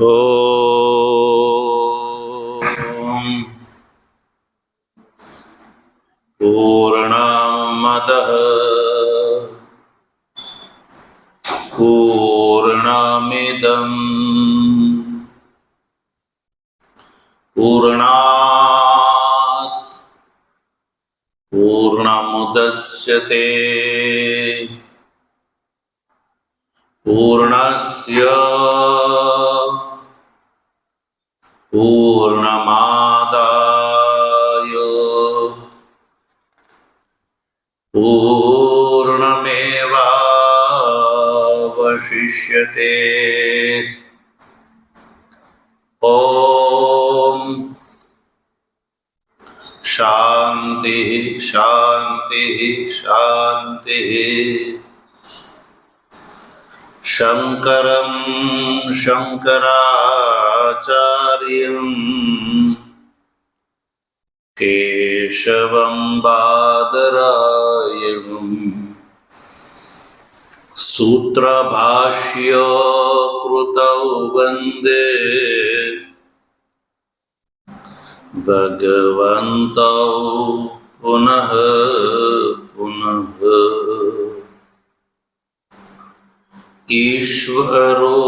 ઓમ પૂર્ણમદઃ પૂર્ણમિદં પૂર્ણાત પૂર્ણમુદચ્યતે પૂર્ણસ્ય પૂર્ણમાદાય પૂર્ણમેવાવશિષ્યતે. ઓમ શાંતિ શાંતિ શાંતિ. શંકરં શંકરાચાર્યં કેશવં બાદરાયણં સૂત્રભાષ્ય કૃતૌ વંદે ભગવन्तૌ પુનઃ પુનઃ. ઈશ્વરો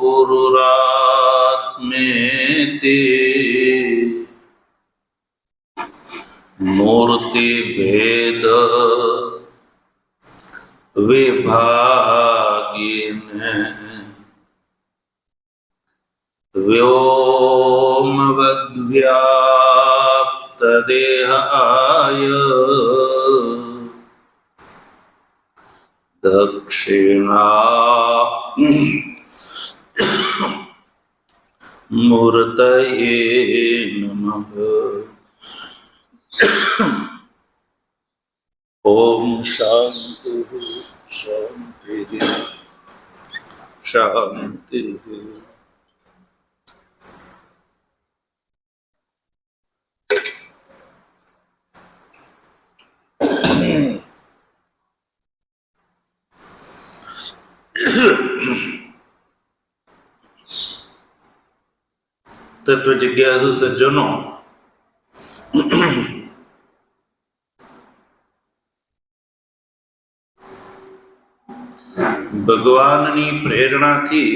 ગુરુરાત્મેતિ મૂર્તિભેદ વિભાગિને વ્યોમવદ્વ્યાપ્તદેહાય દક્ષિણા મૂર્તયે નમઃ. ઓમ શાંતિ શાંતિ શાંતિ. તત્વ જિજ્ઞાસુ સજ્જનો, ભગવાનની પ્રેરણાથી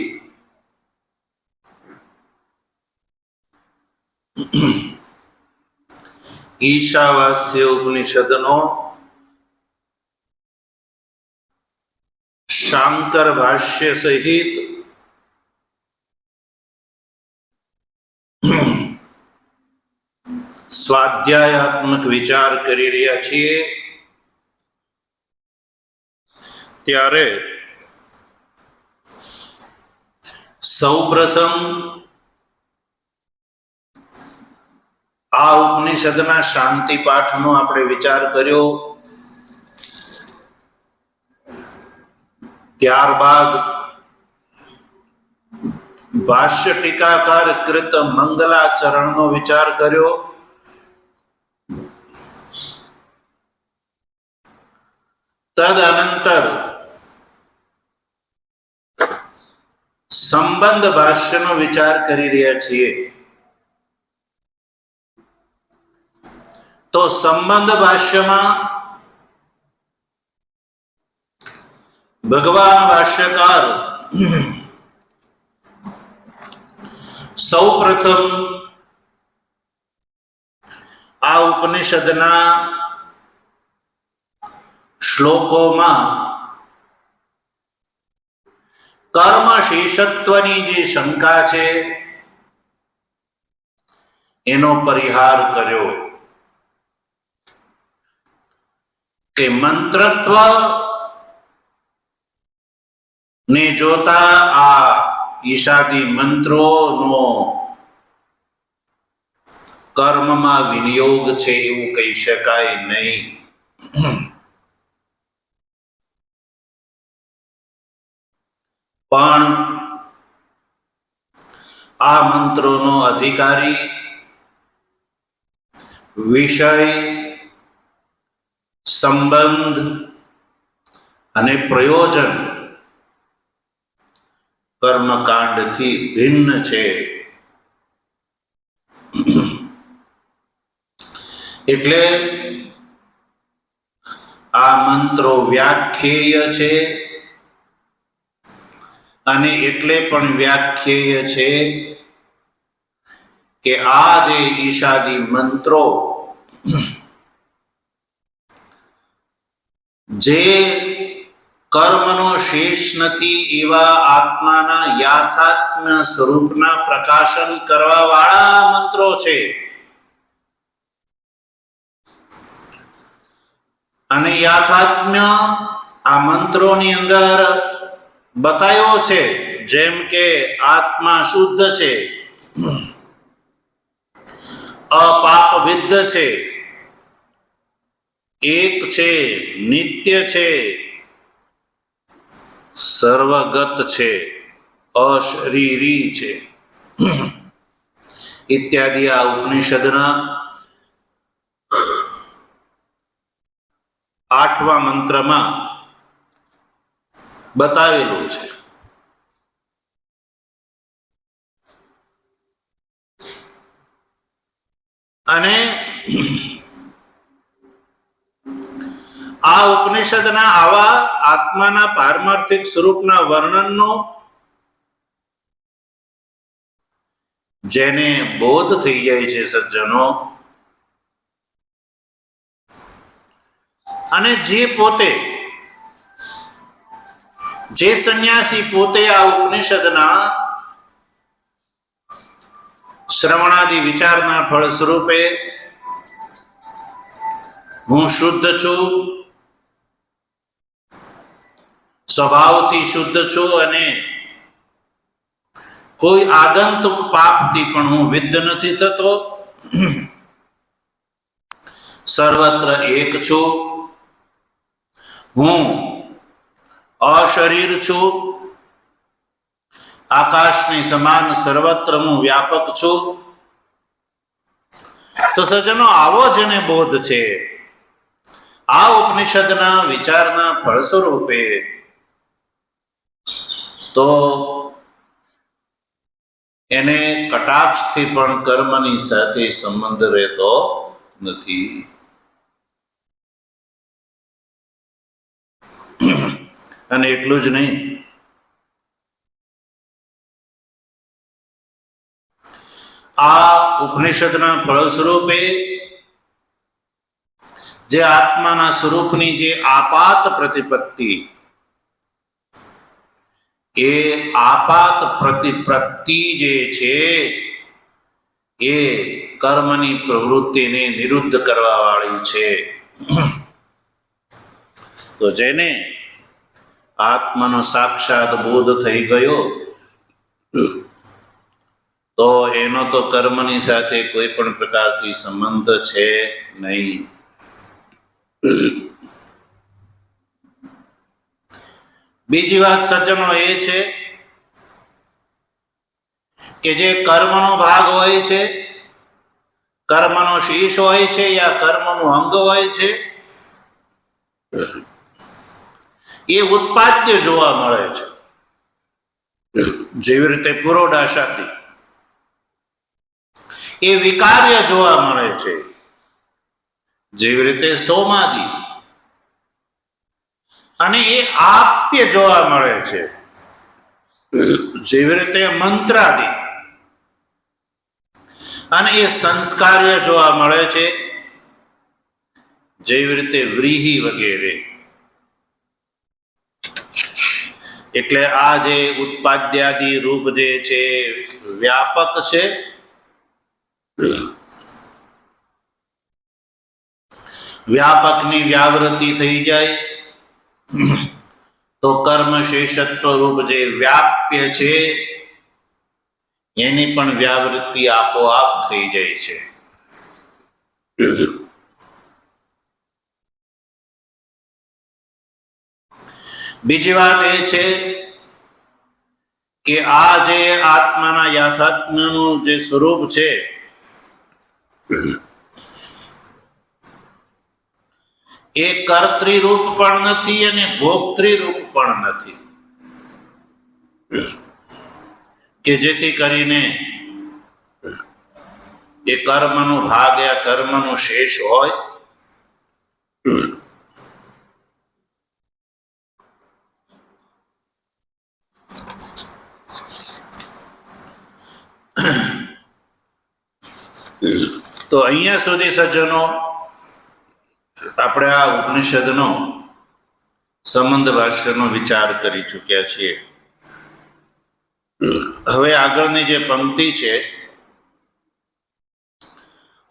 ઈશાવાસ્ય ઉપનિષદનો શાંકર ભાષ્ય સહિત સ્વાધ્યાયાત્મક વિચાર કરી રહ્યા છીએ ત્યારે સૌપ્રથમ આ ઉપનિષદના શાંતિ પાઠનો આપણે વિચાર કર્યો. ત્યારબાદ ભાષ્ય ટીકાકાર કૃત મંગલાચરણનો વિચાર કર્યો. તદનંતર સંબંધ ભાષ્યનો વિચાર કરી રહ્યા છીએ. તો સંબંધ ભાષ્યમાં ભગવાન ભાષ્યકાર સૌ પ્રથમ આ ઉપનિષદના શ્લોકોમાં કર્મ શેષત્વની જે શંકા છે એનો પરિહાર કર્યો કે મંત્રત્વ ને જોતા આ ઈશાદી મંત્રોનો કર્મમાં વિનિયોગ છે એવું કહી શકાય નહીં. પણ આ મંત્રોનો અધિકારી વિષય, સંબંધ અને પ્રયોજન કર્મકાંડથી ભિન્ન છે. એટલે આ મંત્રો વ્યાખ્યેય છે, અને એટલે પણ વ્યાખ્યેય છે કે આ જે ઈશાદી મંત્રો જે કર્મનો શેષ નથી એવા આત્માના યાથાત્મ્ય સ્વરૂપના પ્રકાશન કરવા વાળા મંત્રો છે. અને યાથાત્મ્ય આ મંત્રોની અંદર બતાવ્યો છે, જેમ કે આત્મા શુદ્ધ છે, અપાપવિદ્ધ છે, એક છે, નિત્ય છે, સર્વગત છે, અશરીરી છે ઇત્યાદિ આ ઉપનિષદના 8મા મંત્રમાં બતાવેલું છે. અને આ ઉપનિષદના આવા આત્માના પારમાર્થિક સ્વરૂપના વર્ણનનો જેને બોધ થઈ જાય છે સજ્જનો, અને જે સંન્યાસી પોતે આ ઉપનિષદના શ્રવણાદિ વિચારના ફળ સ્વરૂપે હું શુદ્ધ છું, સ્વભાવથી શુદ્ધ છું, અને કોઈ આગંતુક પાપથી પણ હું વિદ્ધ નથી થતો, સર્વત્ર એક છું, હું અશરીર છું, આકાશની સમાન સર્વત્ર હું વ્યાપક છું. તો સજ્જનો આવો જેને બોધ છે, આ ઉપનિષદના વિચારના ફળ સ્વરૂપે, તો એને કટાક્ષથી પણ કર્મની સાથે સંબંધ રહેતો નથી. અને એટલું જ નહીં, આ ઉપનિષદના ફળ સ્વરૂપે જે આત્માના સ્વરૂપની જે આપાત પ્રતિપત્તિ, એ આપાત પ્રતિપત્તિ જે છે એ કર્મની પ્રવૃત્તિને નિરુદ્ધ કરવા વાળી છે. તો જેને આત્માનો સાક્ષાત બોધ થઈ ગયો, તો એનો તો કર્મની સાથે કોઈ પણ પ્રકારથી સંબંધ છે નહીં. બીજી વાત સજ્જનો એ છે કે જે કર્મનો ભાગ હોય છે, કર્મનો શીશ હોય છે, યા કર્મનું અંગ હોય છે, એ ઉત્પાદ્ય જોવા મળે છે. જેવી રીતે પુરોડાશાદી એ વિકાર્ય જોવા મળે છે, જેવી રીતે સોમાદિ, અને એ આપ્ય જોવા મળે છે, જેવી રીતે મંત્રાદિ, અને એ સંસ્કાર્ય જોવા મળે છે, જેવી રીતે વ્રીહી વગેરે. એટલે આ જે ઉત્પાદ્યાદિ રૂપ જે છે વ્યાપક છે, વ્યાપકની વ્યાવૃત્તિ થઈ જાય તો કર્મ શેષત્વ રૂપ જે વ્યાપ્ય છે એની પણ વ્યાવૃત્તિ આપોઆપ થઈ જાય છે. બીજી વાત એ છે કે આ જે આત્માના યાથાત્મ્યનું જે સ્વરૂપ છે, એ કર્તૃરૂપ પણ નથી અને ભોક્તૃરૂપ પણ નથી. કે જેથી કરીને એ કર્મનો ભાગ યા કર્મનો શેષ હોય તો અહીંયા સુધી સજ્જનો આપણે આ ઉપનિષદનો સંબંધ ભાષ્યનો વિચાર કરી ચૂક્યા છીએ. હવે આગળની જે પંક્તિ છે,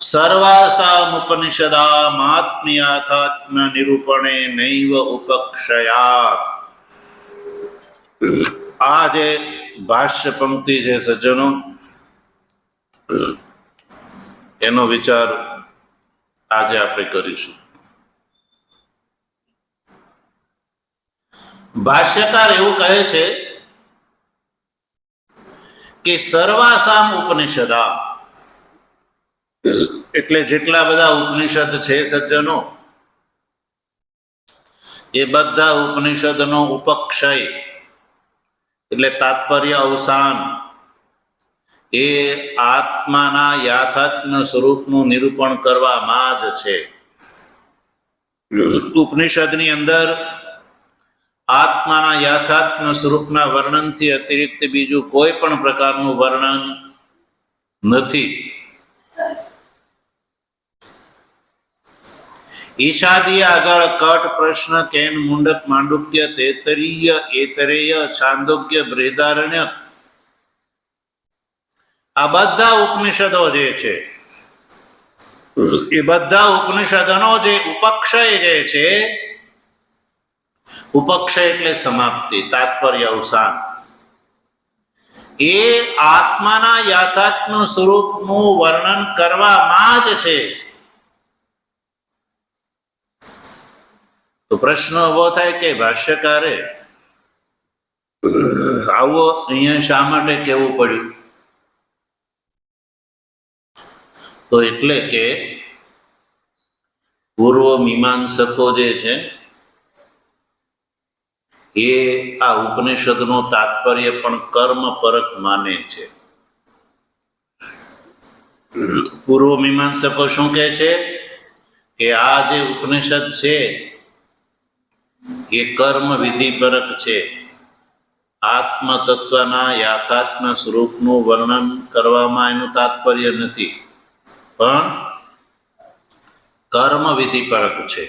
સર્વાસામુપનિષદામાત્મ્યાથાત્મ નિરૂપણે નૈવ ઉપક્ષયાત. આ જે ભાષ્ય પંક્તિ છે સજ્જનો, એનો વિચાર આજે આપણે કરીશું. ભાષ્યકાર એવું કહે છે કે સર્વાસામ ઉપનિષદા એટલે જેટલા બધા ઉપનિષદ છે સજ્જનો, એ બધા ઉપનિષદનો ઉપક્ષય એટલે તાત્પર્ય અવસાન એ આત્માના યાથાત્મ સ્વરૂપનું નિરૂપણ કરવામાં જ છે. ઉપનિષદની અંદર આત્માના યાથાત્મ સ્વરૂપના વર્ણનથી અતિરિક્ત બીજું કોઈ પણ પ્રકારનું વર્ણન નથી. ઈશાદી આગળ કટ પ્રશ્ન કેન મુંડક માંડુક્ય તૈતરીય એતરેય છાંદોગ્ય બૃહદારણ્ય આ બધા ઉપનિષદો જે છે એ બધા ઉપનિષદોનો જે ઉપક્ષય જે છે, ઉપક્ષય એટલે સમાપ્તિ, તાત્પર્ય અવસાન, એ આત્માના યાથાત્મ સ્વરૂપનું વર્ણન કરવામાં જ છે. તો પ્રશ્ન ઉભો થાય કે ભાષ્યકારે આવો અહીંયા શા માટે કહેવું પડ્યું? તો એટલે કે પૂર્વ મીમાંસકો જે છે એ આ ઉપનિષદનું તાત્પર્ય પણ કર્મ પરક માને છે. પૂર્વ મીમાંસકો શું કહે છે કે આ જે ઉપનિષદ છે એ કર્મ વિધિ પરક છે. આત્મ તત્વના યાથાત્મ સ્વરૂપનું વર્ણન કરવામાં એનું તાત્પર્ય નથી, પણ કર્મ વિધિ પરક છે.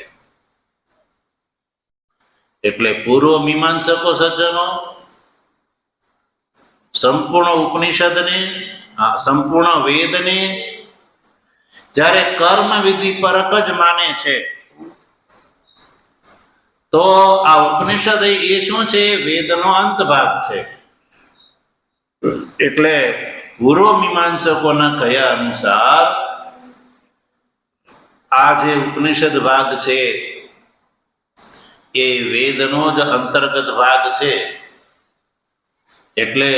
એટલે પૂર્વ મીમાંસકો સજ્જનો સંપૂર્ણ ઉપનિષદને, સંપૂર્ણ વેદને જ્યારે કર્મ વિધિ પરક જ માને છે, તો આ ઉપનિષદ એ શું છે? વેદનો અંત ભાગ છે. એટલે પૂર્વ મીમાંસકોના કયા અનુસાર આ જે ઉપનિષદ ભાગ છે એ વેદનો જ અંતર્ગત ભાગ છે. એટલે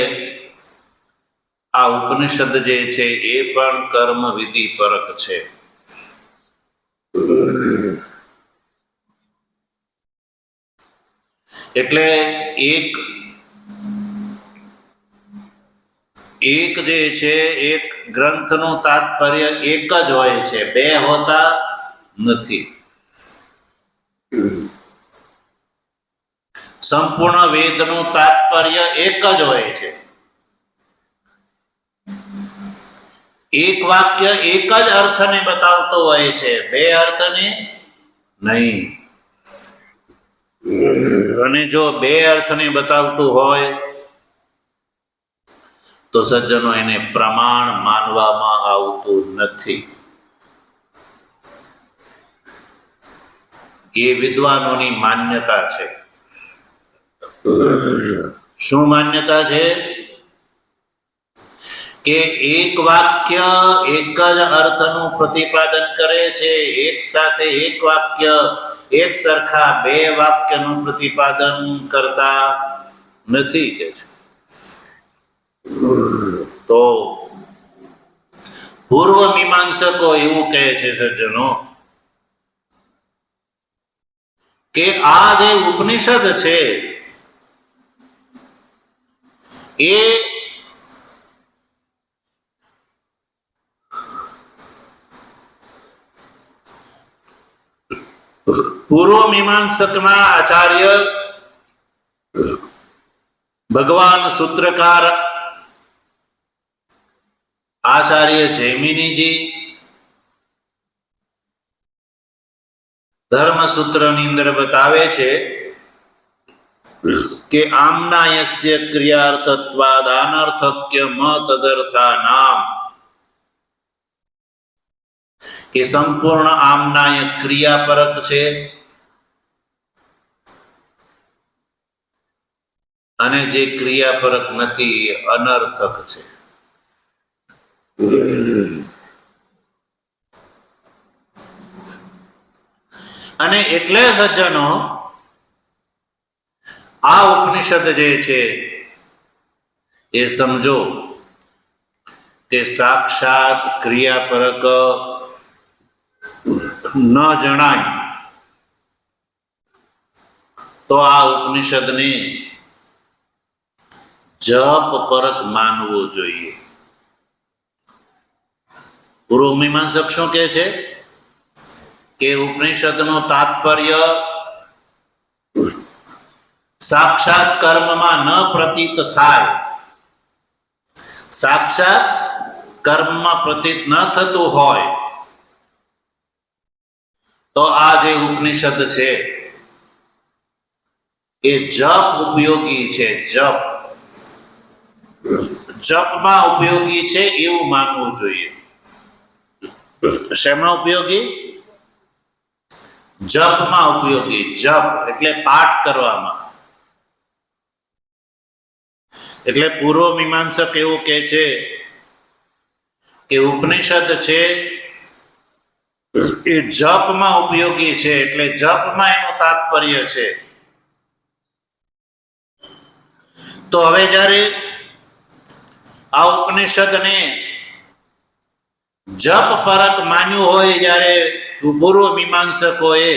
આ ઉપનિષદ જે છે એ પણ કર્મ વિધિ પરક છે. એટલે એક જે છે, એક ગ્રંથનું તાત્પર્ય એક જ હોય છે, બે હોતા નથી. સંપૂર્ણ વેદનું તાત્પર્ય એક જ હોય છે. એક વાક્ય એક જ અર્થને બતાવતો હોય છે, બે અર્થને નહીં. અને જો બે અર્થને બતાવતું હોય તો સજ્જનો એને પ્રમાણ માનવામાં આવતું નથી. એ વિદ્વાનોની માન્યતા છે. શું માન્યતા છે? કે એક વાક્ય એક જ અર્થનું પ્રતિપાદન કરે છે, એક સાથે એક વાક્ય એક સરખા બે વાક્યનું પ્રતિપાદન કરતા નથી કે છે. તો પૂર્વ મીમાંસકો એવું કહે છે સજ્જનો કે આ જે ઉપનિષદ છે એ પૂર્વ મીમાંસકના આચાર્ય ભગવાન સૂત્રકાર આચાર્ય જૈમિનીજી ધર્મસૂત્રની અંદર બતાવે છે કે આમનાયસ્ય ક્રિયાર્થત્વાદ અનર્થક્ય મ તદર્થા નામ, કે સંપૂર્ણ આમનાય ક્રિયાપરક છે અને જે ક્રિયાપરક નથી એ અનર્થક છે. અને એટલે સજ્જનો આ ઉપનિષદ જે છે એ સમજો કે સાક્ષાત ક્રિયાપરક ન જણાય તો આ ઉપનિષદને જપ પરક માનવું જોઈએ. પૂર્વ મીમાંસક શું કહે છે કે ઉપનિષદનું તાત્પર્ય સાક્ષાત કર્મમાં ન પ્રતીત થાય, સાક્ષાત કર્મમાં પ્રતીત ન થતું હોય તો આ જે ઉપનિષદ છે એ જપ ઉપયોગી છે. જપમાં ઉપયોગી છે એવું માનવું જોઈએ. શેમાં ઉપયોગી? જપમાં ઉપયોગી. જપ એટલે પાઠ કરવામાં. એટલે પૂર્વ મીમાંસક એવું કહે છે કે ઉપનિષદ છે એ જપમાં ઉપયોગી છે, એટલે જપમાં એનું તાત્પર્ય છે. તો હવે જ્યારે આ ઉપનિષદને જપ પરક માન્યું હોય જ્યારે પૂર્વ મીમાંસકોએ,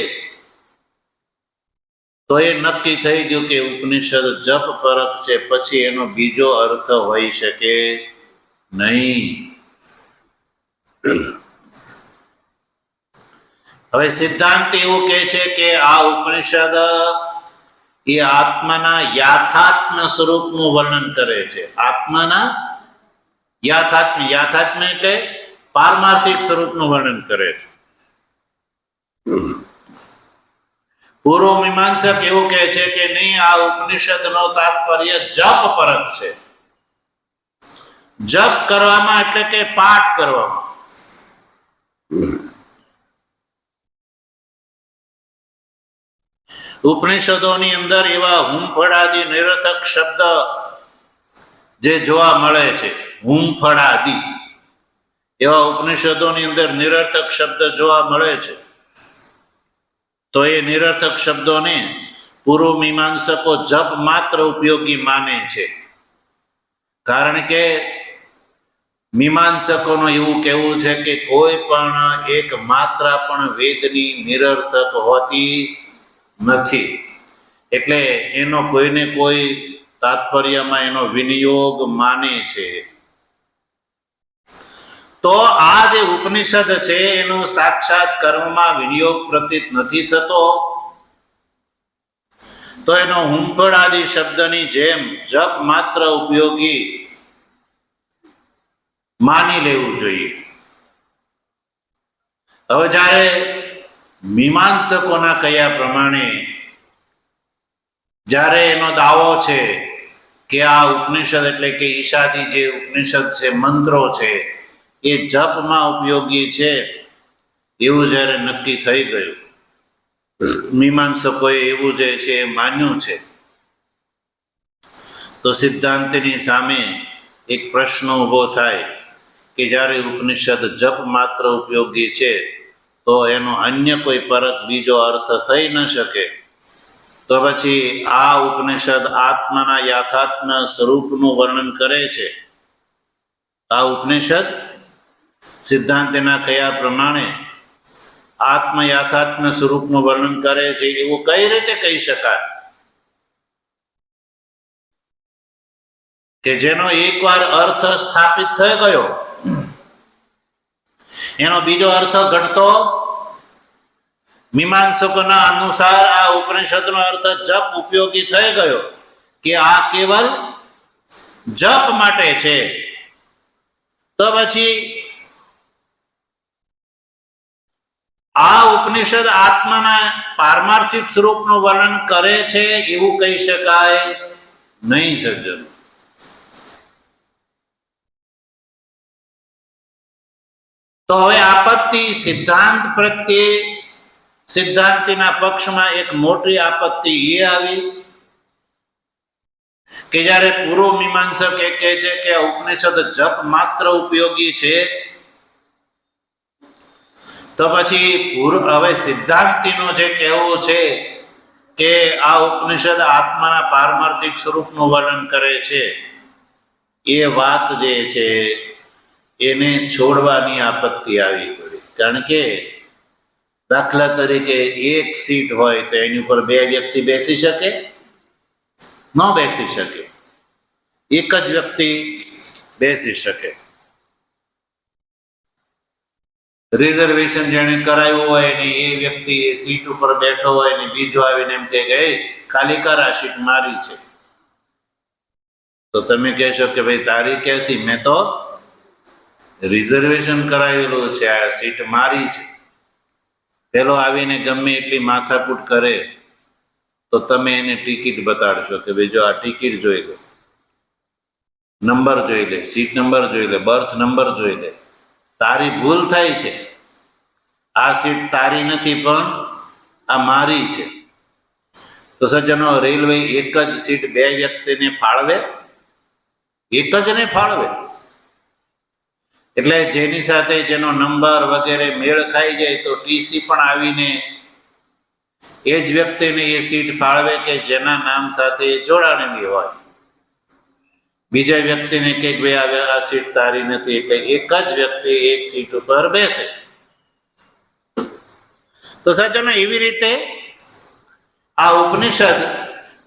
તો એ નક્કી થઈ ગયું કે ઉપનિષદ જપ પરક છે, પછી એનો બીજો અર્થ હોઈ શકે નહીં. હવે સિદ્ધાંત એવું કહે છે કે આ ઉપનિષદ એ આત્માના યાથાત્મ સ્વરૂપનું વર્ણન કરે છે. આત્માના યાથાત્મ એટલે પારમાર્થિક સ્વરૂપનું વર્ણન કરે છે. પૂર્વ મીમાંસક એવું કહે છે કે નહીં, આ ઉપનિષદનો તાત્પર્ય જપ પરક છે. જપ કરવામાં એટલે કે પાઠ કરવામાં. ઉપનિષદોની અંદર એવા હુંફળાદી નિરર્થક શબ્દ જે જોવા મળે છે, હુંફળાદી એવા ઉપનિષદોની અંદર નિરર્થક શબ્દ જોવા મળે છે. તો એ નિરર્થક શબ્દોને પૂર્વ મીમાંસકો જપ માત્ર ઉપયોગી માને છે. કારણ કે મીમાંસકોનું એવું કહેવું છે કે કોઈ પણ એક માત્રા પણ વેદની નિરર્થક હોતી નથી, એટલે એનો કોઈને કોઈ તાત્પર્યમાં એનો વિનિયોગ માને છે. તો આ જે ઉપનિષદ છે એનો સાક્ષાત કર્મમાં વિનિયોગ પ્રતીત નથી થતો, તો એનો હુંફળાદી શબ્દની જેમ જપ માત્ર ઉપયોગી માની લેવું જોઈએ. હવે જ્યારે મીમાંસકોના કયા પ્રમાણે જ્યારે એનો દાવો છે કે આ ઉપનિષદ એટલે કે ઈશાદી જે ઉપનિષદ છે, મંત્રો છે, એ જપમાં ઉપયોગી છે એવું જ્યારે નક્કી થઈ ગયું, મીમાંસકોએ એવું જે છે એ માન્યું છે, તો સિદ્ધાંતની સામે એક પ્રશ્ન ઊભો થાય કે જ્યારે ઉપનિષદ જપ માત્ર ઉપયોગી છે તો એનો અન્ય કોઈ પરક બીજો અર્થ થઈ ન શકે, તો પછી આ ઉપનિષદ આત્માના યાથાત્મ સ્વરૂપનું વર્ણન કરે છે. આ ઉપનિષદ સિદ્ધાંતના કયા પ્રમાણે આત્મ યાથાત્મ સ્વરૂપનું વર્ણન કરે છે એવું કઈ રીતે કહી શકાય કે જેનો એકવાર અર્થ સ્થાપિત થઈ ગયો એનો બીજો અર્થ ઘટતો મીમાંસકોના અનુસાર આ ઉપનિષદનો અર્થ જપ ઉપયોગી થઈ ગયો કે આ કેવલ જપ માટે છે. તો પછી આ ઉપનિષદ આત્માના પારમાર્થિક સ્વરૂપનું વર્ણન કરે છે એવું કહી શકાય નહીં સજ્જનો. તો હવે આપત્તિ સિદ્ધાંત પ્રત્યે સિદ્ધાંતિના પક્ષમાં એક મોટી આપત્તિ એ આવી કે જ્યારે પૂર્વ મીમાંસક એ કહે છે કે આ ઉપનિષદ જપ માત્ર ઉપયોગી છે, તો પછી હવે સિદ્ધાંતિનો જે કહેવું છે કે આ ઉપનિષદ આત્માના પારમાર્થિક સ્વરૂપનું વર્ણન કરે છે, એ વાત જે છે એને છોડવાની આપત્તિ આવી પડી. કારણ કે દાખલા તરીકે એક સીટ હોય તો એની ઉપર બે વ્યક્તિ બેસી શકે? ન બેસી શકે. એક જ વ્યક્તિ બેસી શકે. રિઝર્વેશન જેને કરાયું હોય ને એ વ્યક્તિ એ સીટ ઉપર બેઠો હોય ને બીજો આવીને એમ કે ખાલી કર, આ સીટ મારી છે. તો તમે કહેશો કે ભાઈ તારી ક્યાંથી? મેં તો રિઝર્વેશન કરાવેલું છે, આ સીટ મારી છે. પેલો આવીને ગમે એટલી માથાકૂટ કરે તો તમે એને ટિકિટ બતાડશો કે ભાઈ જો આ ટિકિટ જોઈ લે, નંબર જોઈ લે, સીટ નંબર જોઈ લે, બર્થ નંબર જોઈ લે. તારી ભૂલ થાય છે, આ સીટ તારી નથી પણ આ મારી છે. તો સજ્જનો, રેલવે એક જ સીટ બે વ્યક્તિને ફાળવે? એક જ ને ફાળવે. એટલે જેની સાથે જેનો નંબર વગેરે મેળ ખાઈ જાય તો ટીસી પણ આવીને એ જ વ્યક્તિને એ સીટ ફાળવે કે જેના નામ સાથે જોડાણેલી હોય. બીજા વ્યક્તિને કે ભાઈ આ સીટ તારી નથી, એટલે એક જ વ્યક્તિ એક સીટ ઉપર બેસે. તો સજ્જનો, એવી રીતે આ ઉપનિષદ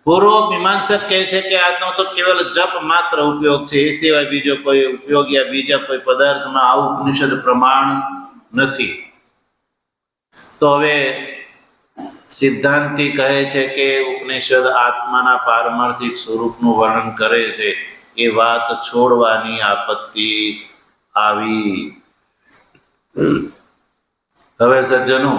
પૂર્વ મીમાંસક કહે છે કે આજનો તો કેવલ જપ માત્ર ઉપયોગ છે, એ સિવાય બીજો કોઈ ઉપયોગ યા બીજા કોઈ પદાર્થમાં આ ઉપનિષદ પ્રમાણ નથી. તો હવે સિદ્ધાંતિ કહે છે કે ઉપનિષદ આત્માના પારમાર્થિક સ્વરૂપનું વર્ણન કરે છે, એ વાત છોડવાની આપત્તિ આવી. હવે સજ્જનો,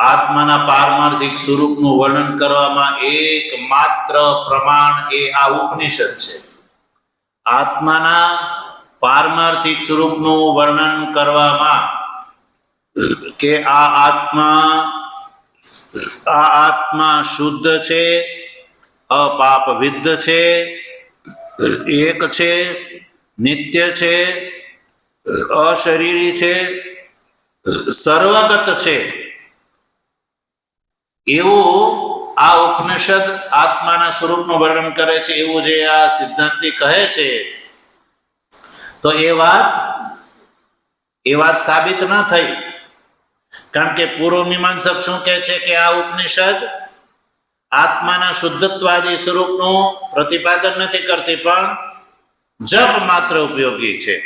આત્માના પારમાર્થિક સ્વરૂપનું વર્ણન કરવામાં એકમાત્ર પ્રમાણ એ આ ઉપનિષદ છે. આત્માના પારમાર્થિક સ્વરૂપનું વર્ણન કરવામાં કે આ આત્મા શુદ્ધ છે, અપાપ વિદ્ધ છે, એક છે, નિત્ય છે, અશરીરી છે, સર્વગત છે, એવું આ ઉપનિષદ આત્માના સ્વરૂપનું વર્ણન કરે છે, એવું જે આ સિદ્ધાંતિ કહે છે, તો એ વાત સાબિત ન થઈ. કારણ કે પૂર્વ મીમાંસક શું કહે છે કે આ ઉપનિષદ આત્માના શુદ્ધત્વાદી સ્વરૂપનું પ્રતિપાદન નથી કરતી, પણ જપ માત્ર ઉપયોગી છે.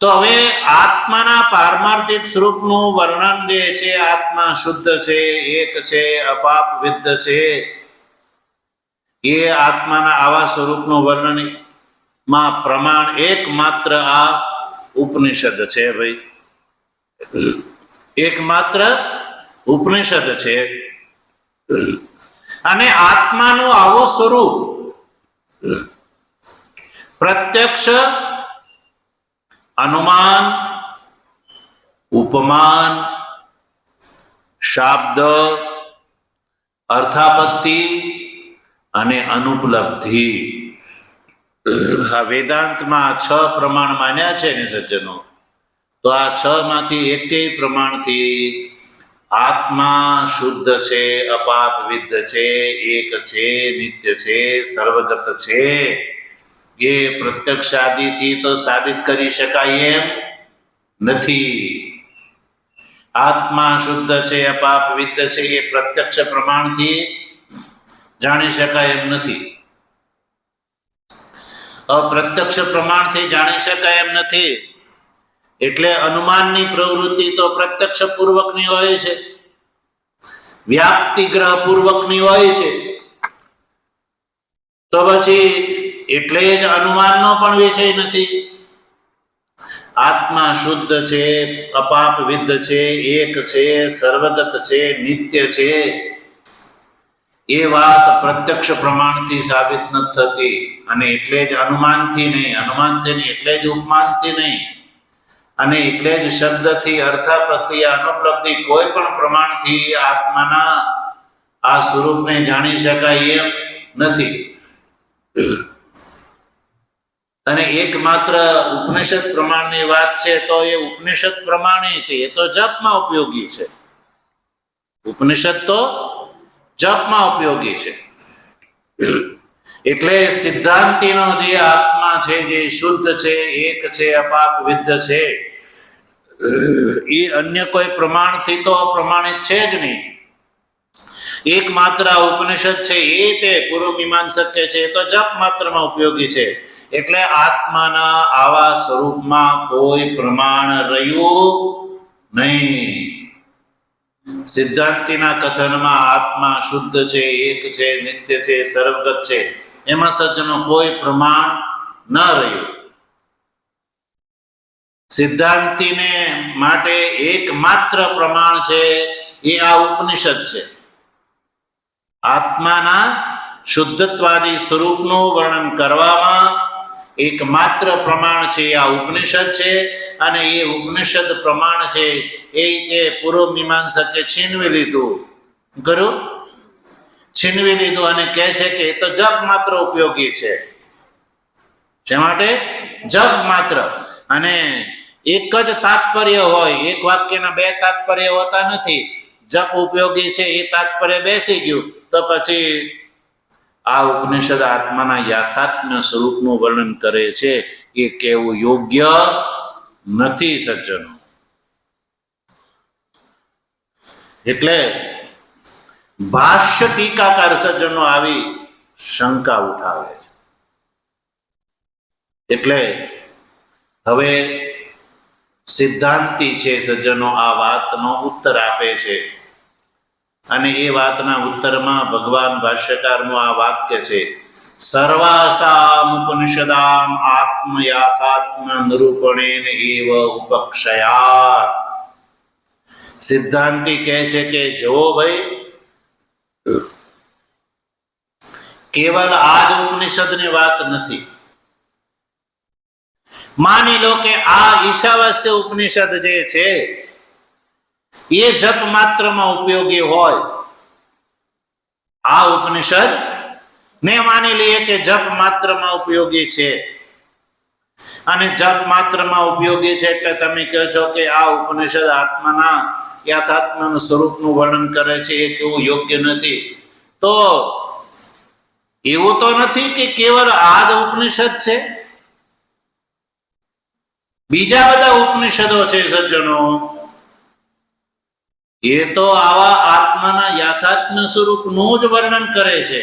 તો હવે આત્માના પારમાર્થિક સ્વરૂપનું વર્ણન જે છે, આત્મા શુદ્ધ છે, એક છે, અપાપ વિદ્ધ છે, એ આત્માના આવા સ્વરૂપનું વર્ણન માં પ્રમાણ એકમાત્ર આ ઉપનિષદ છે. ભાઈ, એકમાત્ર ઉપનિષદ છે. અને આત્માનું આવું સ્વરૂપ પ્રત્યક્ષ, અનુમાન, ઉપમાન, શાબ્દ, અર્થાપત્તિ અને અનુપલબ્ધિ, આ વેદાંતમાં 6 પ્રમાણ માન્યા છે ને સજ્જનો. તો આ 6 માંથી એકેય પ્રમાણથી આત્મા શુદ્ધ છે, અપાપ વિદ્ધ છે, એક છે, નિત્ય છે, સર્વગત છે, એ પ્રત્યક્ષ આદિથી તો સાબિત કરી શકાય એમ નથી. આત્મા શુદ્ધ છે, અપાપ વિદ્ધ છે, એ પ્રત્યક્ષ પ્રમાણથી જાણી શકાય એમ નથી. અપ્રત્યક્ષ પ્રમાણથી જાણી શકાય એમ નથી. એટલે અનુમાનની પ્રવૃત્તિ તો પ્રત્યક્ષ પૂર્વકની હોય છે, વ્યાપ્તિ ગ્રહ પૂર્વકની હોય છે. તો પછી એટલે જ અનુમાનનો પણ વિષય નથી. આત્મા શુદ્ધ છે, અપાપ વિદ્ધ છે, એક છે, સર્વગત છે, નિત્ય છે, એ વાત પ્રત્યક્ષ પ્રમાણથી સાબિત નથી થતી. અને એટલે જ અનુમાનથી નહીં, એટલે જ ઉપમાનથી નહીં, અને એટલે જ શબ્દથી, અર્થાપત્તિ, અનુપલબ્ધિ, કોઈ પણ પ્રમાણથી આત્માના આ સ્વરૂપને જાણી શકાય એમ નથી. અને એકમાત્ર ઉપનિષદ પ્રમાણની વાત છે, તો એ ઉપનિષદ પ્રમાણિત, એ તો જપમાં ઉપયોગી છે. ઉપનિષદ તો જપમાં ઉપયોગી છે. એટલે સિદ્ધાંતિનો જે આત્મા છે, જે શુદ્ધ છે, એક છે, અપાપ વિદ્ધ છે, એ અન્ય કોઈ પ્રમાણથી તો પ્રમાણિત છે જ નહીં. એકમાત્ર ઉપનિષદ છે, એ તે પૂર્વ મીમાંસક છે, એ તો જપ માત્રમાં ઉપયોગી છે. એટલે આત્માના આવા સ્વરૂપમાં કોઈ પ્રમાણ રહ્યું નહીં. સિદ્ધાંતિના કથનમાં આત્મા શુદ્ધ છે, એક છે, નિત્ય છે, સર્વગત છે, એમાં સજ્જનો કોઈ પ્રમાણ ન રહ્યું. સિદ્ધાંતિને માટે એકમાત્ર પ્રમાણ છે, એ આ ઉપનિષદ છે. આત્માના શુદ્ધત્વાદી સ્વરૂપનું વર્ણન કરવામાં એકમાત્ર પ્રમાણ છે, આ ઉપનિષદ છે. અને એ ઉપનિષદ પ્રમાણ છે, એ પૂર્વ મીમાંસકે છીનવી લીધું. ખરું? છીનવી લીધું અને કહે છે કે એ તો જપ માત્ર ઉપયોગી છે. શા માટે? જપ માત્ર. અને એક જ તાત્પર્ય હોય, એક વાક્યના બે તાત્પર્ય હોતા નથી. જપ ઉપયોગી છે, એ તાત્પર્ય બેસી ગયું, તો પછી આ ઉપનિષદ આત્માના યથાર્થ સ્વરૂપનું વર્ણન કરે છે, એ કહેવું યોગ્ય નથી સજ્જનો. એટલે ભાષ્ય ટીકાકાર સજ્જનો આવી શંકા ઉઠાવે છે. એટલે હવે સિદ્ધાંતિ છે સજ્જનો આ વાતનો ઉત્તર આપે છે. અને એ વાતના ઉત્તરમાં ભગવાન ભાષ્યકારનું આ વાક્ય છે, સર્વાસામ ઉપનિષદામ આત્મયાથાત્મ નિરૂપણેન એવ ઉપક્ષયાત. સિદ્ધાંતિ કહે છે કે જો ભાઈ, કેવલ આ જ ઉપનિષદની વાત નથી. માની લો કે આ ઈશાવાસ્ય ઉપનિષદ જે છે, એ જપ માત્રમાં ઉપયોગી હોય. આ ઉપનિષદ ને માની લઈએ કે જપ માત્રમાં ઉપયોગી છે, અને જપ માત્રમાં ઉપયોગી છે એટલે તમે કહો છો કે આ ઉપનિષદ આત્માના યથાત્મનું સ્વરૂપનું વર્ણન કરે છે, એ કેવું યોગ્ય નથી. તો એવું તો નથી કે કેવળ આ જ ઉપનિષદ છે, બીજા બધા ઉપનિષદો છે સજ્જનો, એ તો આવા આત્માના યથાત્મ સ્વરૂપનું જ વર્ણન કરે છે.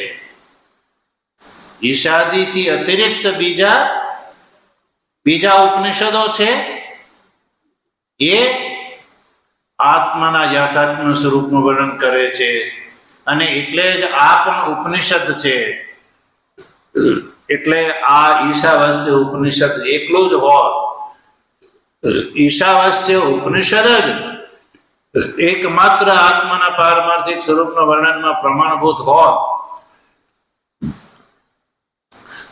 ઈશાદીથી અતિરિક્ત બીજા ઉપનિષદો છે, એ આત્માના યથાત્મ સ્વરૂપનું વર્ણન કરે છે. અને એટલે જ આ પણ ઉપનિષદ છે. એટલે આ ઈશાવાસ્ય ઉપનિષદ એકલું જ હોય. ઈશાવાસ્ય ઉપનિષદ જ એકમાત્ર આત્માના પારમાર્થિક સ્વરૂપના વર્ણનમાં પ્રમાણભૂત હોય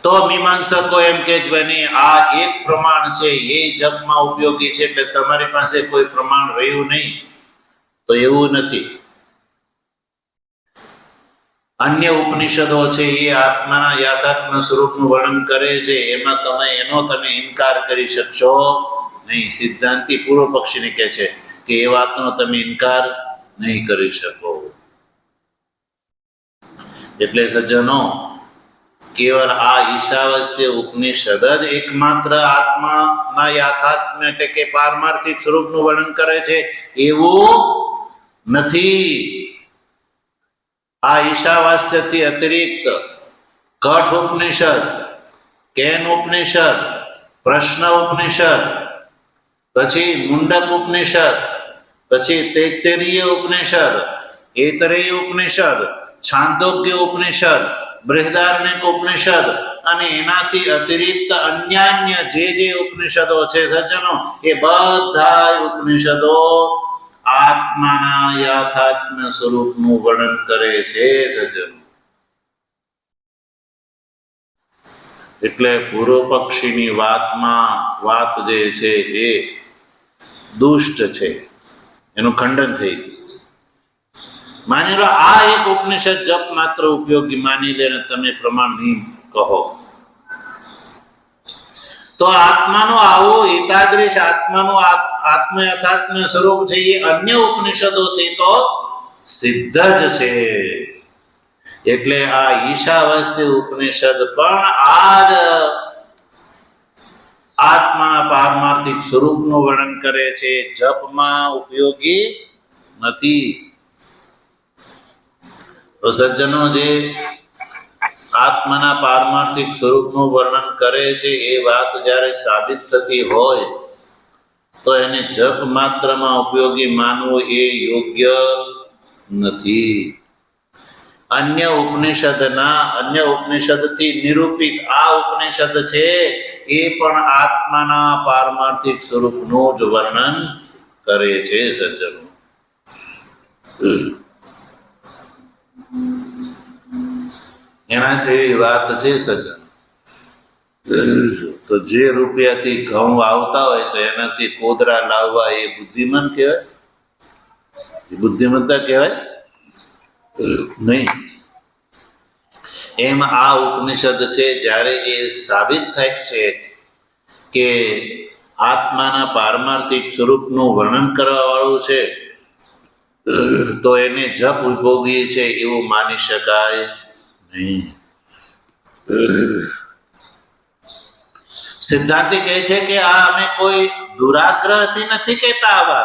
તો મીમાંસકો એમ કે ભાઈ આ એક પ્રમાણ છે, એ જપમાં ઉપયોગી છે, એટલે તમારી પાસે કોઈ પ્રમાણ રહ્યું નહીં. તો એવું નથી. અન્ય ઉપનિષદો છે, એ આત્માના યથાત્મ સ્વરૂપનું વર્ણન કરે છે, એમાં તમે ઇનકાર કરી શકશો નહીં. સિદ્ધાંતિ પૂર્વ પક્ષીને કહે છે કે એ વાતનો તમે ઇનકાર નહીં કરી શકો. એટલે સજ્જનો, કેવળ આ ઈશાવાસ્ય ઉપનિષદ જ એકમાત્ર આત્માના યથાત્મ એટલે કે પારમાર્થિક સ્વરૂપનું વર્ણન કરે છે એવું નથી. આ ઈશાવાસ્યથી અતિરિક્ત કઠ ઉપનિષદ, કેન ઉપનિષદ, પ્રશ્ન ઉપનિષદ, પછી મુંડક ઉપનિષદ, પછી તૈત્તરીય ઉપનિષદ, ऐतरेय ઉપનિષદ, છાંદોગ્ય ઉપનિષદ, બૃહદારણ્યક ઉપનિષદ અને એનાથી અતિરિક્ત અન્યાન્ય જે ઉપનિષદો છે સજ્જનો, એ બધા ઉપનિષદો આત્માના યથાત્મ્ય સ્વરૂપનું વર્ણન કરે છે સજ્જનો. એટલે પૂર્વ પક્ષીની વાત જે છે એ દુષ્ટ છે, એનું ખંડન થઈ ગયું. માની લો આ એક ઉપનિષદ જપ માત્ર ઉપયોગી માની લે, તમે પ્રમાણ નહીં કહો, તો આત્માનો આવો એતાદ્રીશ આત્માનો આત્મ યથાત્મ્ય સ્વરૂપ છે એ અન્ય ઉપનિષદોથી તો સિદ્ધ જ છે. એટલે આ ઈશાવાસ્ય ઉપનિષદ પણ આ જ આત્માના પારમાર્થિક સ્વરૂપનું વર્ણન કરે છે, જપમાં ઉપયોગી નથી. તો સજ્જનો, જે આત્માના પારમાર્થિક સ્વરૂપનું વર્ણન કરે છે એ વાત જ્યારે સાબિત થતી હોય તો એને જપ માત્રમાં ઉપયોગી માનવું એ યોગ્ય નથી. અન્ય ઉપનિષદથી નિરૂપિત આ ઉપનિષદ છે એ પણ આત્માના પારમાર્થિક સ્વરૂપનું જ વર્ણન કરે છે સજ્જનો. એના જેવી વાત છે સજ્જન. તો જે રૂપિયાથી ઘઉં આવતા હોય તો એનાથી કોદરા લાવવા એ બુદ્ધિમાન કહેવાય? એ બુદ્ધિમત્તા કહેવાય નહીં. એમ આ ઉપનિષદ છે, જ્યારે એ સાબિત થાય છે કે આત્માના પારમાર્થિક સ્વરૂપનું વર્ણન કરવા વાળું છે, તો એને જપ ઉપયોગી છે એવું માની શકાય નહીં. સિદ્ધાંતિ કહે છે કે આ અમે કોઈ દુરાગ્રહથી નથી કહેતા.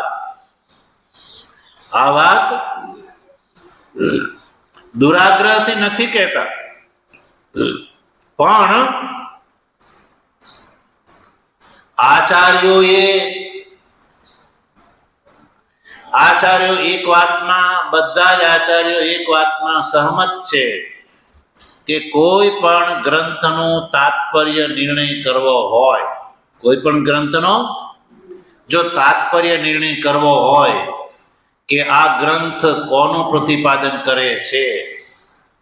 આ વાત દુરાગ્રહથી નથી કહેતા, પણ આચાર્યો એક વાતમાં, બધા જ આચાર્યો એક વાતમાં સહમત છે કે કોઈ પણ ગ્રંથનો તાત્પર્ય નિર્ણય કરવો હોય, કોઈ પણ ગ્રંથનો જો તાત્પર્ય નિર્ણય કરવો હોય કે આ ગ્રંથ કોનું પ્રતિપાદન કરે છે,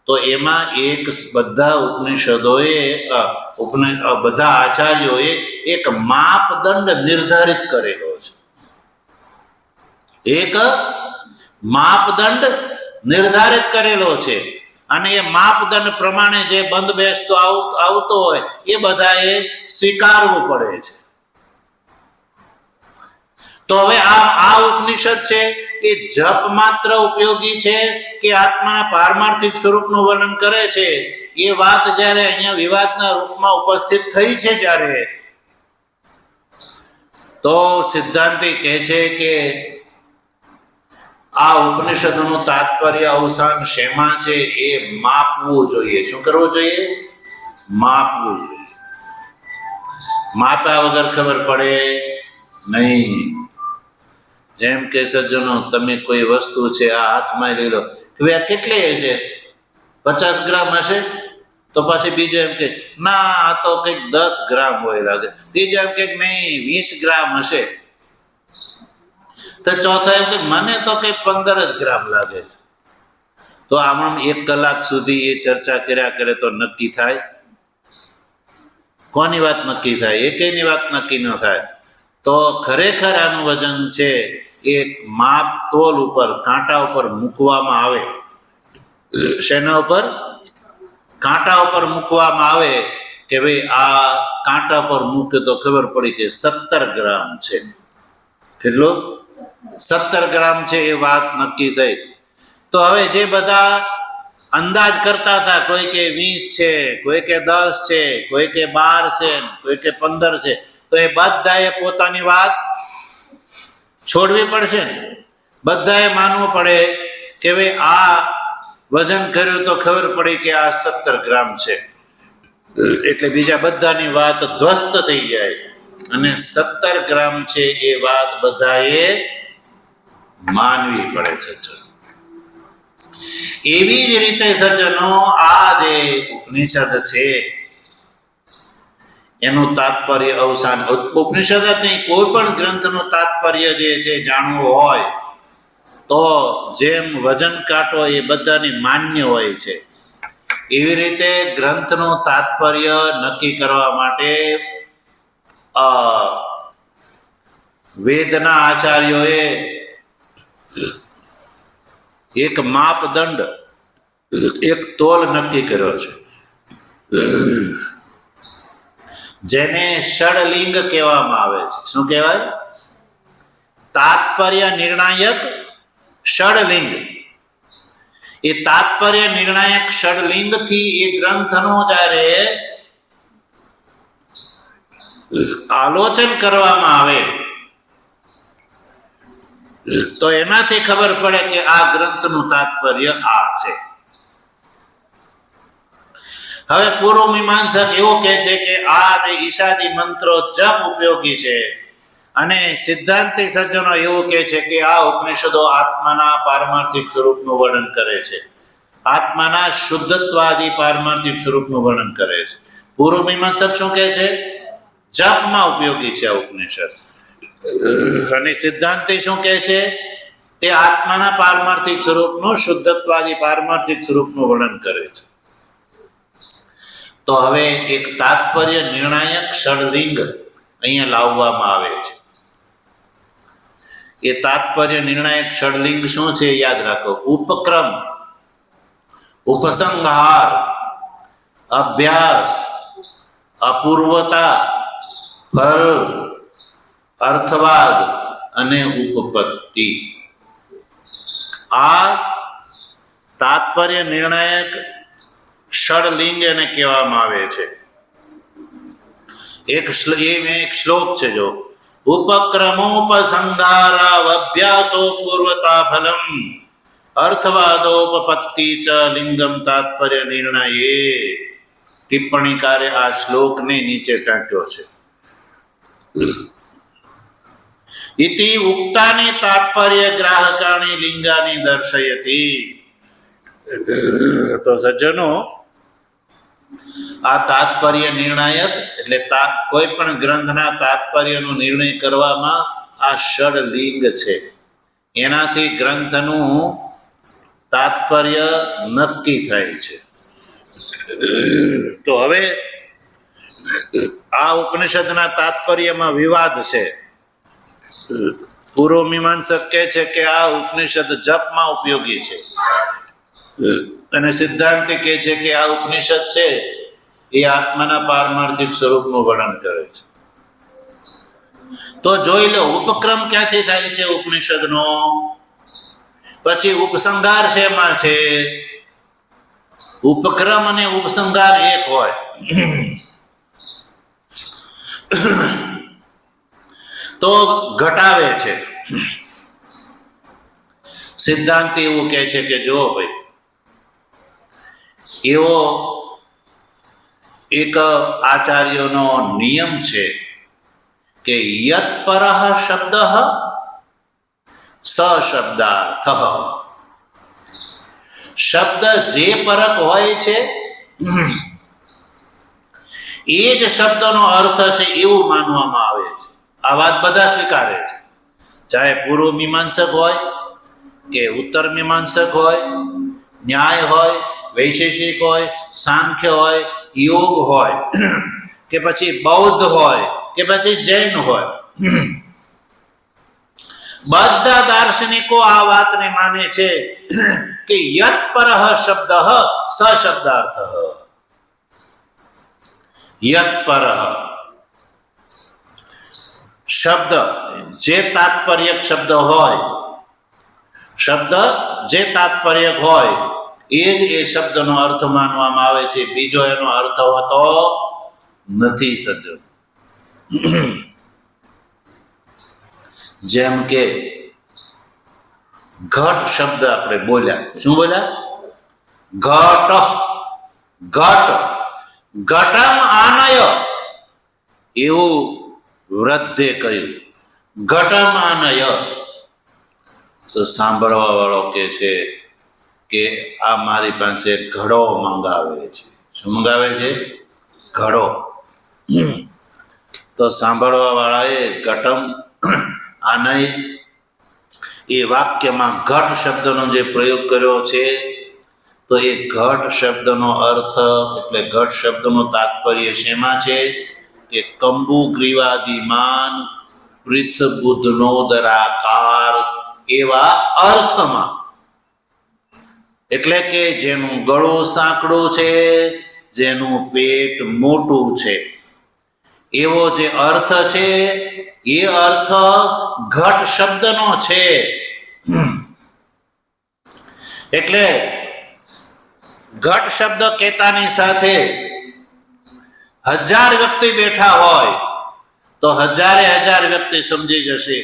તો એમાં બધા ઉપનિષદોએ બધા આચાર્યોએ એક માપદંડ નિર્ધારિત કરેલો છે. એક માપદંડ નિર્ધારિત કરેલો છે અને એ માપદંડ પ્રમાણે જે બંધ બેસતો આવતો હોય એ બધાએ સ્વીકારવું પડે છે. તો હવે આ ઉપનિષદ છે એ જપ માત્ર ઉપયોગી છે કે આત્માના પારમાર્થિક સ્વરૂપનું વર્ણન કરે છે, એ વાત જ્યારે અહીંયા વિવાદના રૂપમાં ઉપસ્થિત થઈ છે જ્યારે, તો સિદ્ધાંતિ કહે છે કે આ ઉપનિષદોનું તાત્પર્ય અવસાન શેમાં છે એ માપવું જોઈએ. શું કરવું જોઈએ? માપવું જોઈએ. માપ્યા વગર ખબર પડે નહીં. જેમ કે સજ્જનો, તમે કોઈ વસ્તુ છે આ હાથમાં લઈ લો, કે ભાઈ આ કેટલી હશે? 50 ગ્રામ હશે? તો પછી બીજો એમ કે ના, આ તો કંઈક 10 ગ્રામ હોય લાગે. ત્રીજો એમ કે નહીં, 20 ગ્રામ હશે. તો ચોથો એમ કે મને તો કંઈક 15 જ ગ્રામ લાગે છે. તો આમ 1 કલાક સુધી એ ચર્ચા કર્યા કરે તો નક્કી થાય? કોની વાત નક્કી થાય? એકેયની વાત નક્કી ન થાય. તો ખરેખર આનું વજન છે એક માપ તોલ ઉપર, કાંટા ઉપર મૂકવામાં આવે. શેના ઉપર? કાંટા ઉપર મૂકવામાં આવે કે ભાઈ આ કાંટા પર મૂકે તો ખબર પડી કે 17 ગ્રામ છે. કેટલું? 17 ગ્રામ છે એ વાત નક્કી થઈ. તો હવે જે બધા અંદાજ કરતા હતા, કોઈ કે 20 છે, કોઈ કે 10 છે, કોઈ કે 12 છે, કોઈ કે 15 છે, તો એ બધાએ પોતાની વાત છોડવી પડશે ને. બધાએ માનવું પડે કે ભાઈ આ વજન કર્યું તો ખબર પડી કે આ 17 ગ્રામ છે. એટલે બીજા બધાની વાત ધ્વસ્ત થઈ જાય. અને 17 ગ્રામ છે એ વાત બધાએ માનવી પડે સજ્જનો. એવી જ રીતે સજ્જનો આ જે ઉપનિષદ છે એનું તાત્પર્ય અવસાન, ઉપનિષદ જ નહીં કોઈ પણ ગ્રંથનું તાત્પર્ય જે છે જાણવું હોય તો જેમ વજન કાંટો એ બધાની માન્ય હોય છે, એવી રીતે ગ્રંથનું તાત્પર્ય નક્કી કરવા માટે વેદના આચાર્યોએ એક માપદંડ, એક તોલ નક્કી કર્યો છે જેને ષડલિંગ કહેવામાં આવે છે. શું કહેવાય? તાત્પર્ય નિર્ણાયક ષડલિંગ. એ તાત્પર્ય નિર્ણાયક ષડલિંગ થી એ ગ્રંથનું જ્યારે આલોચન કરવામાં આવે તો એનાથી ખબર પડે કે આ ગ્રંથનું તાત્પર્ય આ છે. હવે પૂર્વ મીમાંસક એવું કહે છે કે આ જે ઈશાદી મંત્રો જપ ઉપયોગી છે, અને સિદ્ધાંતી સજ્જનો એવું કહે છે કે આ ઉપનિષદો આત્માના પારમાર્થિક સ્વરૂપનું વર્ણન કરે છે, આત્માના શુદ્ધત્વાદી પારમાર્થિક સ્વરૂપનું વર્ણન કરે છે. પૂર્વ મીમાંસક શું કહે છે? જપમાં ઉપયોગી છે આ ઉપનિષદ. અને સિદ્ધાંતી શું કહે છે? તે આત્માના પારમાર્થિક સ્વરૂપનું, શુદ્ધત્વાદી પારમાર્થિક સ્વરૂપનું વર્ણન કરે છે. તો હવે એક તાત્પર્ય નિર્ણાયક ષડલિંગ અહીંયા લાવવામાં આવે છે. એ તાત્પર્ય નિર્ણાયક ષડલિંગ શું છે યાદ રાખો: ઉપક્રમ, ઉપસંહાર, અભ્યાસ, અપૂર્વતા, ફલ, અર્થવાદ અને ઉપપત્તિ. આ તાત્પર્ય નિર્ણાયક ષડલિંગ એને કહેવામાં આવે છે. એક શ્લોક છે જો: ઉપક્રમોપસંહારા અભ્યાસો પૂર્વતા ફલમ અર્થવાદોપપત્તિ ચ લિંગમ તાત્પર્ય નિર્ણયે. ટિપ્પણીકારે આ શ્લોકને નીચે ટાંક્યો છે. ઇતિ ઉક્તાની તાત્પર્ય ગ્રાહકાની લિંગાની દર્શયતિ. તો સજ્જનો, આ તાત્પર્ય નિર્ણાયક એટલે કોઈ પણ ગ્રંથના તાત્પર્યનો નિર્ણય કરવામાં આ ષડલિંગ છે. એનાથી ગ્રંથનું તાત્પર્ય નક્કી થાય છે. તો હવે આ ઉપનિષદના તાત્પર્યમાં વિવાદ છે. પૂર્વ મીમાંસક કહે છે કે આ ઉપનિષદ જપમાં ઉપયોગી છે, અને સિદ્ધાંતી કહે છે કે આ ઉપનિષદ છે એ આત્માના પારમાર્થિક સ્વરૂપનું વર્ણન કરે છે. તો જોઈ લો, ઉપક્રમ ક્યાંથી થાય છે ઉપનિષદનો, પછી ઉપસંહાર શેમાં છે? ઉપક્રમ અને ઉપસંહાર એક હોય તો ઘટાવે છે. સિદ્ધાંત એવું કહે છે કે જો ભાઈ, એવો એક આચાર્યનો નિયમ છે કે યત પરઃ શબ્દ સશબ્દાર્થ. શબ્દ જે પરક હોય છે એ જ શબ્દનો અર્થ છે એવું માનવામાં આવે છે. આ વાત બધા સ્વીકારે છે, ચાહે પૂર્વ મીમાંસક હોય કે ઉત્તર મીમાંસક હોય, ન્યાય હોય, વૈશેષિક હોય, સાંખ્ય હોય, યોગ હોય, કે પછી બૌદ્ધ હોય, કે પછી જૈન હોય. બધા દાર્શનિકો આ વાતને માને છે કે યત પરઃ શબ્દ સશબ્દાર્થ. યત પરઃ શબ્દ જે તાત્પર્યક શબ્દ હોય, શબ્દ જે તાત્પર્યક હોય એ જ એ શબ્દનો અર્થ માનવામાં આવે છે. બીજો એનો અર્થ હોતો નથી સજ્જન. જેમ કે ઘટ શબ્દ આપણે બોલ્યા, શું બોલ્યા? ઘટ. ઘટ ઘટમ આનય એવું વૃદ્ધે કહ્યું ઘટમાનય. તો સાંભળવા વાળો કે છે કે આ મારી પાસે ઘડો મંગાવે છે. શું મંગાવે છે? ઘડો. તો સાંભળવા વાળાએ ઘટમ આનય એ વાક્યમાં ઘટ શબ્દનો જે પ્રયોગ કર્યો છે, તો એ ઘટ શબ્દનો અર્થ એટલે ઘટ શબ્દનો તાત્પર્ય શેમાં છે કે કંબુ ગ્રીવાદિમાન પૃથ્બુધનોદરાકાર એવા અર્થમાં, એટલે કે જેનું ગળું સાંકડું છે, જેનું પેટ મોટું છે, એવો જે અર્થ છે એ અર્થ ઘટ શબ્દનો છે. એટલે ઘટ શબ્દ કહેતાની સાથે 1000 વ્યક્તિ બેઠા હોય તો 1000 વ્યક્તિ સમજી જશે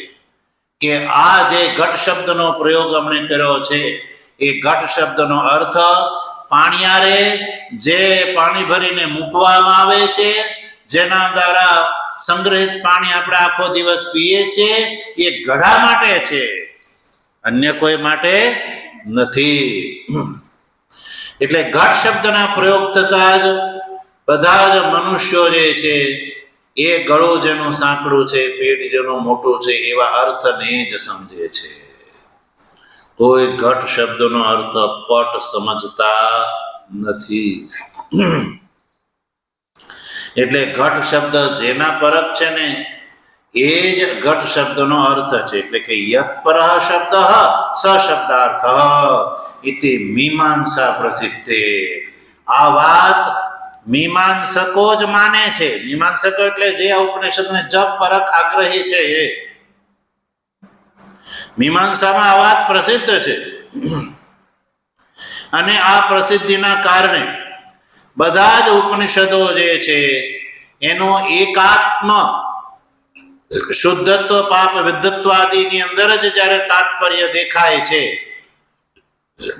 કે આ જે ઘટ શબ્દનો પ્રયોગ અમને કર્યો છે એ ઘટ શબ્દનો અર્થ પાણિયારે જે પાણી ભરીને મૂકવામાં આવે છે, જેના દ્વારા સંગ્રહિત પાણી આપણે આખો દિવસ પીએ છીએ, એ ઘડા માટે છે, અન્ય કોઈ માટે નથી. એટલે ઘટ શબ્દના પ્રયોગ થતા જ બધા જ મનુષ્યો જે છે એ ગળું જેનું સાંકડું છે, પેટ જેનું મોટું છે, એવા અર્થને જ સમજે છે. કોઈ ઘટ શબ્દનો અર્થ પટ સમજતા નથી. એટલે ઘટ શબ્દ જેના પરક છે ને એ જ ઘટ શબ્દનો અર્થ છે. એટલે કે યત પરઃ શબ્દ સ શબ્દાર્થ ઇતિ મીમાંસા પ્રસિદ્ધે. આ વાત મીમાંસકો જ માને છે. મીમાંસકો એટલે જે આ ઉપનિષદને જપ પરક આગ્રહી છે એ. મીમાંસામાં આ વાત પ્રસિદ્ધ છે. અને આ પ્રસિદ્ધિના કારણે બધા જ ઉપનિષદો જે છે એનો એકાત્મ શુદ્ધત્વ પાપ વિદ્ધત્વ આદિની અંદર જ જ્યારે તાત્પર્ય દેખાય છે,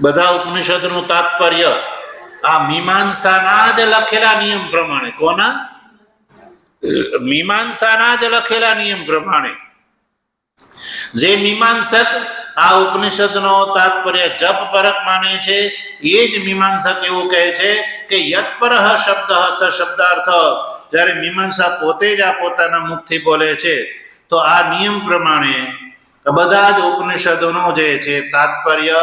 બધા ઉપનિષદનું તાત્પર્ય આ મીમાંસાના જ લખેલા નિયમ પ્રમાણે, કોના? મીમાંસાના જ લખેલા નિયમ પ્રમાણે. જે મીમાંસક આ ઉપનિષદનો તાત્પર્ય જપ પરક માને છે એ જ મીમાંસક એવું કહે છે કે યત પરઃ શબ્દ સ શબ્દાર્થ. જ્યારે મીમાંસા પોતે જ આ પોતાના મુખથી બોલે છે તો આ નિયમ પ્રમાણે બધા જ ઉપનિષદોનો જે છે તાત્પર્ય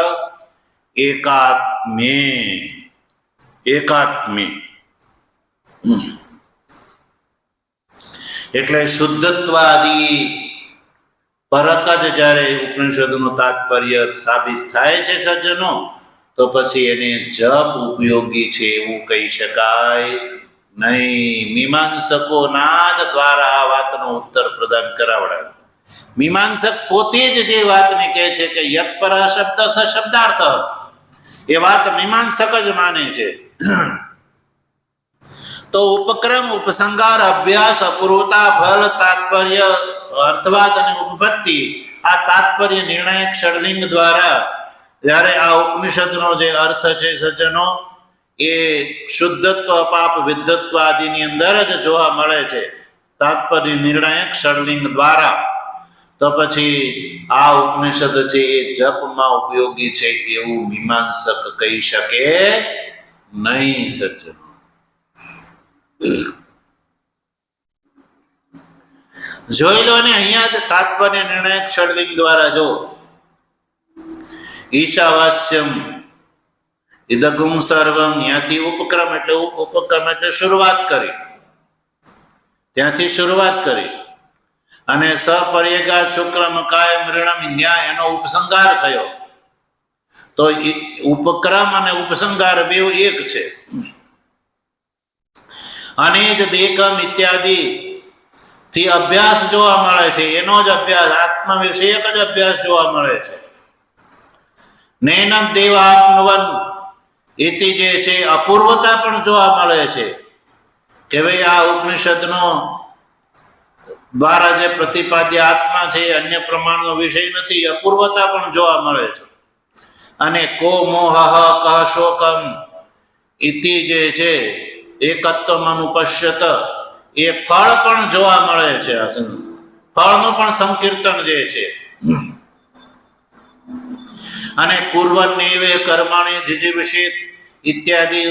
એકાત્મે. એટલે શુદ્ધત્વાદી પરક જ જ્યારે ઉપનિષદનું તાત્પર્ય સાબિત થાય છે સજ્જનો, તો પછી એને જપ ઉપયોગી છે એવું કહી શકાય નહીં. મીમાંસકોના જ દ્વારા આ વાતનો ઉત્તર પ્રદાન કરાવડાય. મીમાંસક પોતે જ જે વાતને કહે છે કે યત પર શબ્દ સ શબ્દાર્થ, એ વાત મીમાંસક જ માને છે. તો ઉપક્રમ ઉપસંગાર અભ્યાસ અપૂર્વતા ફલ તાત્પર્ય અર્થવાદ અને ઉપપત્તિ, આ તાત્પર્ય નિર્ણાયક ષડલિંગ દ્વારા જ્યારે આ ઉપનિષદનો જે અર્થ છે સજ્જનો એ શુદ્ધત્વ પાપ વિદ્ધત્વ આદિની અંદર જ જોવા મળે છે તાત્પર્ય નિર્ણાયક ષડલિંગ દ્વારા, તો પછી આ ઉપનિષદ છે એ જપમાં ઉપયોગી છે એવું મીમાંસક કહી શકે નહીં સજ્જનો. જોઈ લો ને, અહીંયા જ તાત્પર્ય નિર્ણાયક ષડલિંગ દ્વારા જો ઈશાવાસ્યમ ઇદગુમ સર્વમ, ત્યાંથી ઉપક્રમ એટલે શરૂઆત કરી, ત્યાંથી શરૂઆત કરી અને સપર્યગા શુક્રમ કાયમ ઋણમ ન્યાય એનો ઉપસંગાર થયો. તો ઉપક્રમ અને ઉપસંગાર બેવ એક છે. અને જ દેકમ ઇત્યાદિ થી અભ્યાસ જોવા મળે છે, એનો જ અભ્યાસ આત્મ વિષયક જ અભ્યાસ જોવા મળે છે. નૈનમ દેવાત્મવન ઇતિ જે છે અપૂર્વતા પણ જોવા મળે છે કે ભાઈ આ ઉપનિષદનો દ્વારા જે પ્રતિપાદ્ય આત્મા છે અન્ય પ્રમાણનો વિષય નથી, અપૂર્વતા પણ જોવા મળે છે. અને કો મોહ કહ શોકમ ઇતિ જે છે એકત્વમ અનુપશ્યત, એ ફળ પણ જોવા મળે છે. આ ફળનું પણ સંકીર્તન જે છે. અને કુર્વન્નેવે કર્માણિ જીજીવિષિત ઇત્યાદિ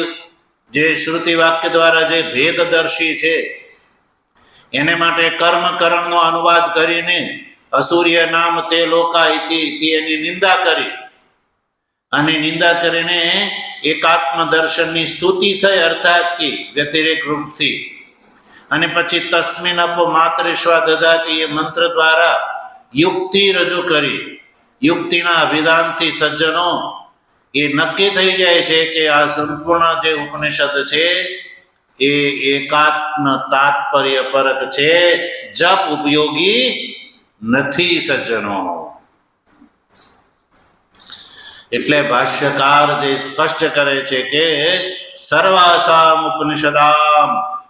જે શ્રુતિ વાક્ય દ્વારા જે ભેદદર્શી છે એને માટે કર્મ કરણનો અનુવાદ કરીને અસૂર્ય નામ તે લોકા ઇતિ એની નિંદા કરી અને નિંદા કરીને એકાત્મ દર્શનની સ્તુતિ થઈ, અર્થાત કે વ્યતિરેક રૂપથી. અને પછી તસ્મિન અપો માતરેશ્વા દદાતી એ મંત્ર દ્વારા યુક્તિ રજૂ કરી. યુક્તિના અભિધાનથી સજ્જનો એ નક્કી થઈ જાય છે કે આ સંપૂર્ણ જે ઉપનિષદ છે એ એકાત્મ તાત્પર્ય પરક છે, જપ ઉપયોગી નથી સજ્જનો. એટલે ભાષ્યકાર જે સ્પષ્ટ કરે છે કે સર્વાસામ ઉપનિષદામ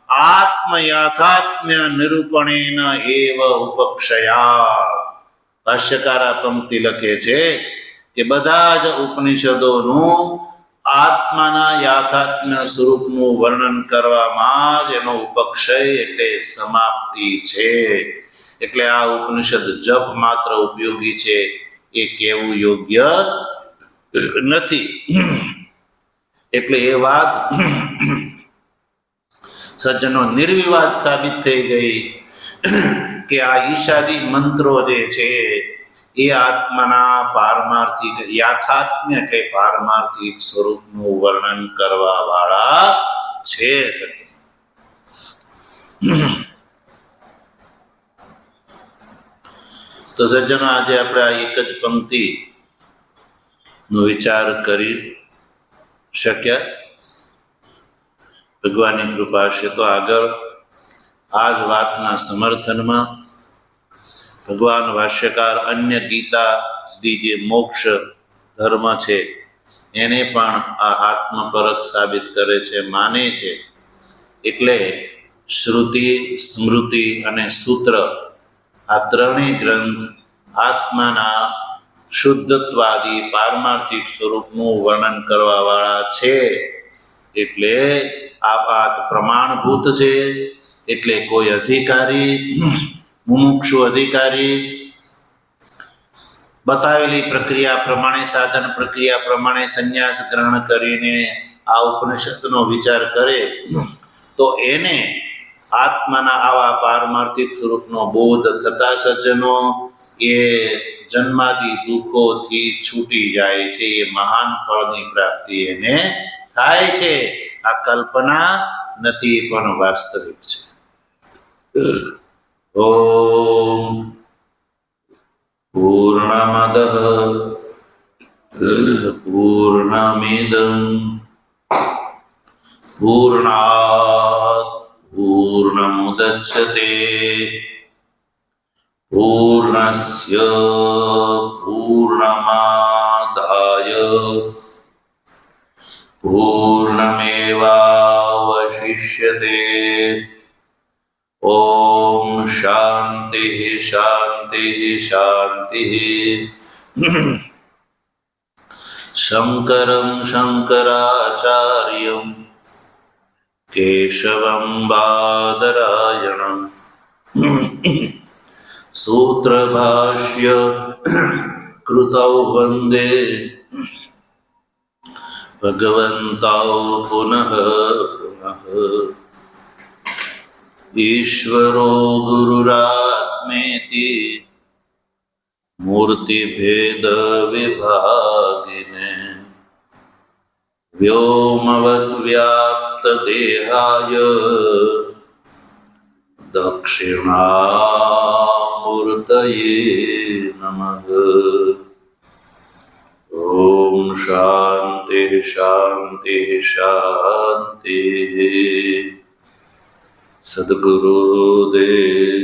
આત્મ યાથાત્મ્ય નિરૂપણેન એવ ઉપક્ષયા. ભાષ્યકાર આ પંક્તિ લખે છે કે બધા જ ઉપનિષદોનું આત્માના યાથાત્મ્ય સ્વરૂપનું વર્ણન કરવામાં જ એનો ઉપક્ષય એટલે સમાપ્તિ છે. એટલે આ ઉપનિષદ જપ માત્ર ઉપયોગી છે એ કહેવું યોગ્ય નથી. એટલે એ વાત સજ્જનો નિર્વિવાદ સાબિત થઈ ગઈ કે આ ઈશાદી મંત્રો જે છે એ આત્માના પારમાર્થિક યાથાત્મ્ય એટલે પારમાર્થિક સ્વરૂપનું વર્ણન કરવા વાળા છે. તો સજ્જનો આજે આપણે આ એક જ પંક્તિ નો વિચાર કરી શક્યા. ભગવાનની કૃપા છે તો આગળ આ જ વાતના સમર્થનમાં ભગવાન ભાષ્યકાર અન્ય ગીતાદી જે મોક્ષ ધર્મ છે એને પણ આ આત્મપરક સાબિત કરે છે, માને છે. એટલે શ્રુતિ, સ્મૃતિ અને સૂત્ર આ ત્રણેય ગ્રંથ આત્માના શુદ્ધત્વાદી પારમાર્થિક સ્વરૂપનું વર્ણન કરવા વાળા છે. એટલે આ વાત પ્રમાણભૂત છે. એટલે કોઈ અધિકારી, મુમુક્ષુ અધિકારી બતાવેલી પ્રક્રિયા પ્રમાણે, સાધન પ્રક્રિયા પ્રમાણે સંન્યાસ ગ્રહણ કરીને આ ઉપનિષદનો વિચાર કરે તો એને આત્માના આવા પારમાર્થિક સ્વરૂપનો બોધ થતા સજ્જનો એ જન્માદી દુઃખોથી છૂટી જાય છે. એ મહાન ફળની પ્રાપ્તિ એને થાય છે. આ કલ્પના નથી પણ વાસ્તવિક છે. ઓમ પૂર્ણમદ પૂર્ણમિદં પૂર્ણાત પૂર્ણમુદચ્યતે પૂર્ણસ્ય પૂર્ણમાદાય પૂર્ણમેવાવશિષ્યતે. ઓમ શાંતિ શાંતિ શાંતિ. શંકરં શંકરાચાર્યં કેશવં બાદરાયણં સૂત્રભાષ્ય કૃતૌ વંદે ભગવन्तૌ પુનઃ પુનઃ. ઈશ્વરો ગુરુરાત્મેતિ મૂર્તિભેદ વિભાગિને વ્યોમવદ્વ્યાપ્ત દેહાય દક્ષિણામૂર્તયે નમઃ. ઓમ શાંતિ શાંતિ શાંતિ. સદગુરુદેવ